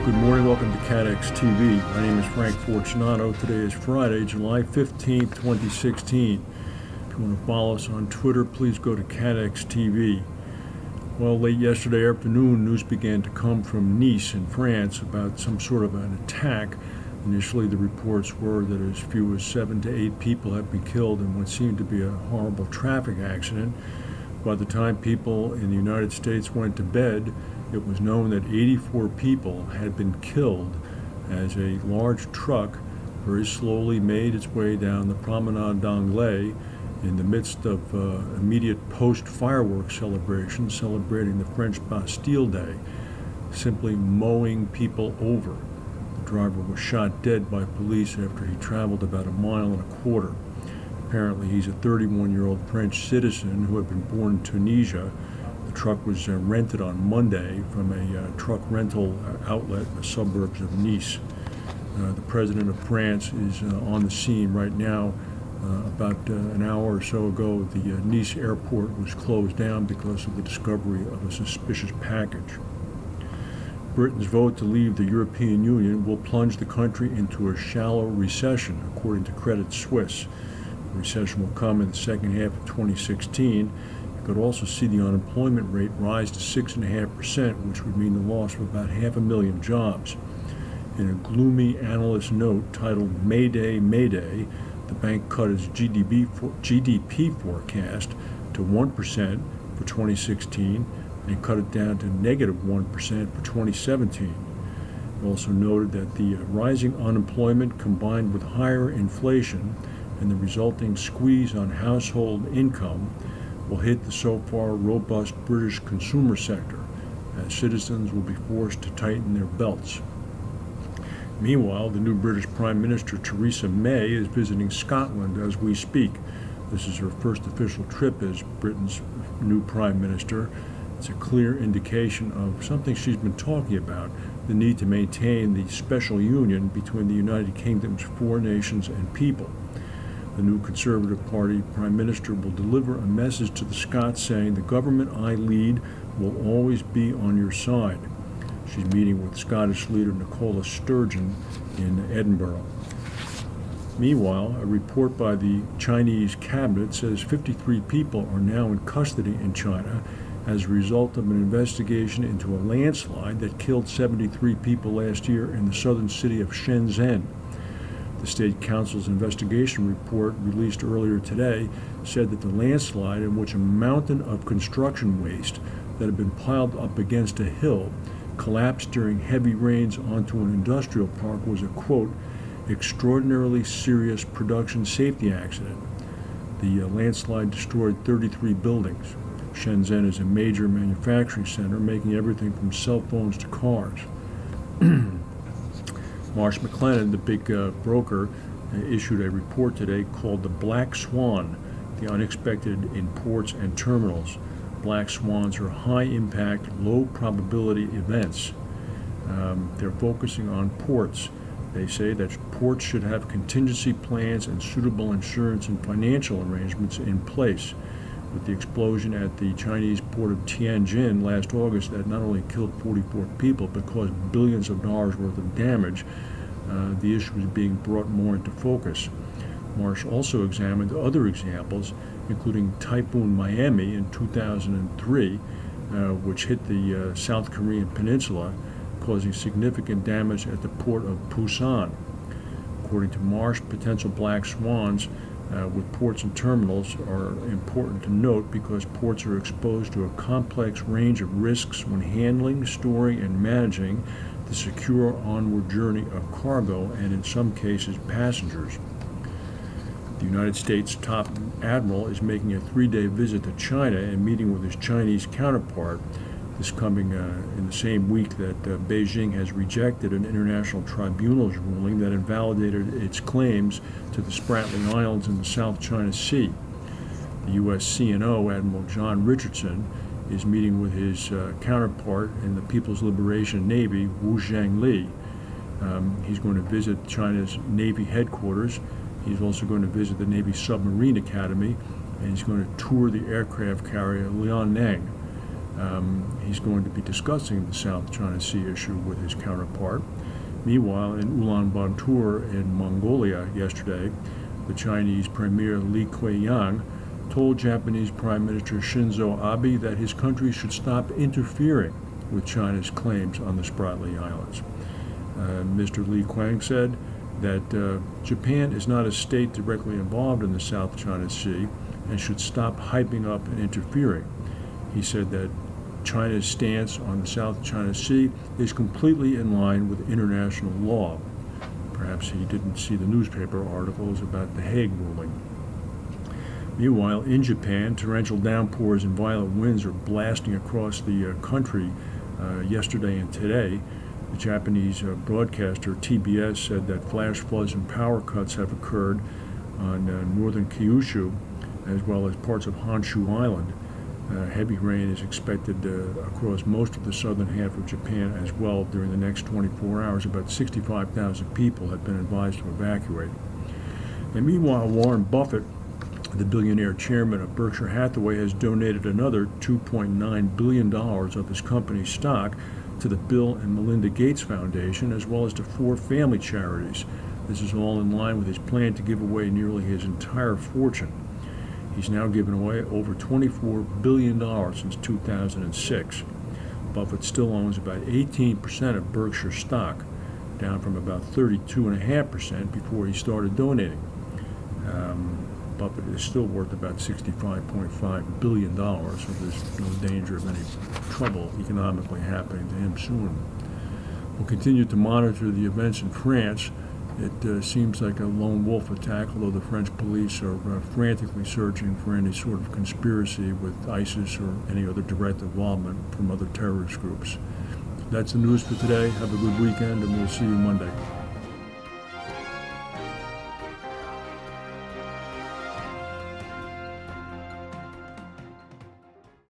Good morning, welcome to CATEX TV. My name is Frank Fortunato. Today is Friday, July 15th, 2016. If you want to follow us on Twitter, please go to CATEX TV. Well, late yesterday afternoon, news began to come from Nice in France about some sort of an attack. Initially, the reports were that as few as 7 to 8 people had been killed in what seemed to be a horrible traffic accident. By the time people in the United States went to bed, it was known that 84 people had been killed as a large truck very slowly made its way down the Promenade d'Anglais in the midst of immediate post-fireworks celebration, celebrating the French Bastille Day, simply mowing people over. The driver was shot dead by police after he traveled about 1.25 miles. Apparently, he's a 31-year-old French citizen who had been born in Tunisia. The truck was rented on Monday from a truck rental outlet in the suburbs of Nice. The president of France is on the scene right now. About an hour or so ago, the Nice airport was closed down because of the discovery of a suspicious package. Britain's vote to leave the European Union will plunge the country into a shallow recession, according to Credit Suisse. The recession will come in the second half of 2016. It could also see the unemployment rate rise to 6.5%, which would mean the loss of about 500,000 jobs. In a gloomy analyst note titled Mayday, Mayday, the bank cut its GDP forecast to 1% for 2016 and cut it down to -1% for 2017. It also noted that the rising unemployment combined with higher inflation and the resulting squeeze on household income will hit the so far robust British consumer sector, as citizens will be forced to tighten their belts. Meanwhile, the new British Prime Minister Theresa May is visiting Scotland as we speak. This is her first official trip as Britain's new Prime Minister. It's a clear indication of something she's been talking about, the need to maintain the special union between the United Kingdom's 4 nations and people. The new Conservative Party Prime Minister will deliver a message to the Scots saying, "The government I lead will always be on your side." She's meeting with Scottish leader Nicola Sturgeon in Edinburgh. Meanwhile, a report by the Chinese cabinet says 53 people are now in custody in China as a result of an investigation into a landslide that killed 73 people last year in the southern city of Shenzen. The State Council's investigation report, released earlier today, said that the landslide, in which a mountain of construction waste that had been piled up against a hill collapsed during heavy rains onto an industrial park, was a, quote, extraordinarily serious production safety accident. The landslide destroyed 33 buildings. Shenzhen is a major manufacturing center, making everything from cell phones to cars. Marsh the big broker, issued a report today called the Black Swan, the unexpected in ports and terminals. Black swans are high-impact, low-probability events. They're focusing on ports. They say that ports should have contingency plans and suitable insurance and financial arrangements in place. With the explosion at the Chinese port of Tianjin last August that not only killed 44 people but caused billions of dollars worth of damage, the issue is being brought more into focus. Marsh also examined other examples, including Typhoon Miami in 2003, which hit the South Korean peninsula, causing significant damage at the port of Busan. According to Marsh, potential black swans with ports and terminals are important to note because ports are exposed to a complex range of risks when handling, storing, and managing the secure onward journey of cargo and, in some cases, passengers. The United States top admiral is making a 3-day visit to China and meeting with his Chinese counterpart. This coming in the same week that Beijing has rejected an international tribunal's ruling that invalidated its claims to the Spratly Islands in the South China Sea. The USChina Admiral John Richardson is meeting with his counterpart in the People's Liberation Navy, Wu Zhangli. He's going to visit China's Navy headquarters. He's also going to visit the Navy Submarine Academy, and he's going to tour the aircraft carrier Liaoning. He's going to be discussing the South China Sea issue with his counterpart. Meanwhile, in Ulaanbaatar in Mongolia yesterday, the Chinese Premier Li Keqiang told Japanese Prime Minister Shinzo Abe that his country should stop interfering with China's claims on the Spratly Islands. Mr. Li Keqiang said that Japan is not a state directly involved in the South China Sea and should stop hyping up and interfering. He said that China's stance on the South China Sea is completely in line with international law. Perhaps he didn't see the newspaper articles about the Hague ruling. Meanwhile, in Japan, torrential downpours and violent winds are blasting across the country yesterday and today. The Japanese broadcaster TBS said that flash floods and power cuts have occurred on northern Kyushu as well as parts of Honshu Island. Heavy rain is expected across most of the southern half of Japan as well during the next 24 hours. About 65,000 people have been advised to evacuate. And meanwhile, Warren Buffett, the billionaire chairman of Berkshire Hathaway, has donated another $2.9 billion of his company's stock to the Bill and Melinda Gates Foundation, as well as to 4 family charities. This is all in line with his plan to give away nearly his entire fortune. He's now given away over $24 billion since 2006. Buffett still owns about 18% of Berkshire stock, down from about 32.5% before he started donating. Buffett is still worth about $65.5 billion, so there's no danger of any trouble economically happening to him soon. We'll continue to monitor the events in France. It seems like a lone wolf attack, although the French police are frantically searching for any sort of conspiracy with ISIS or any other direct involvement from other terrorist groups. That's the news for today. Have a good weekend, and we'll see you Monday.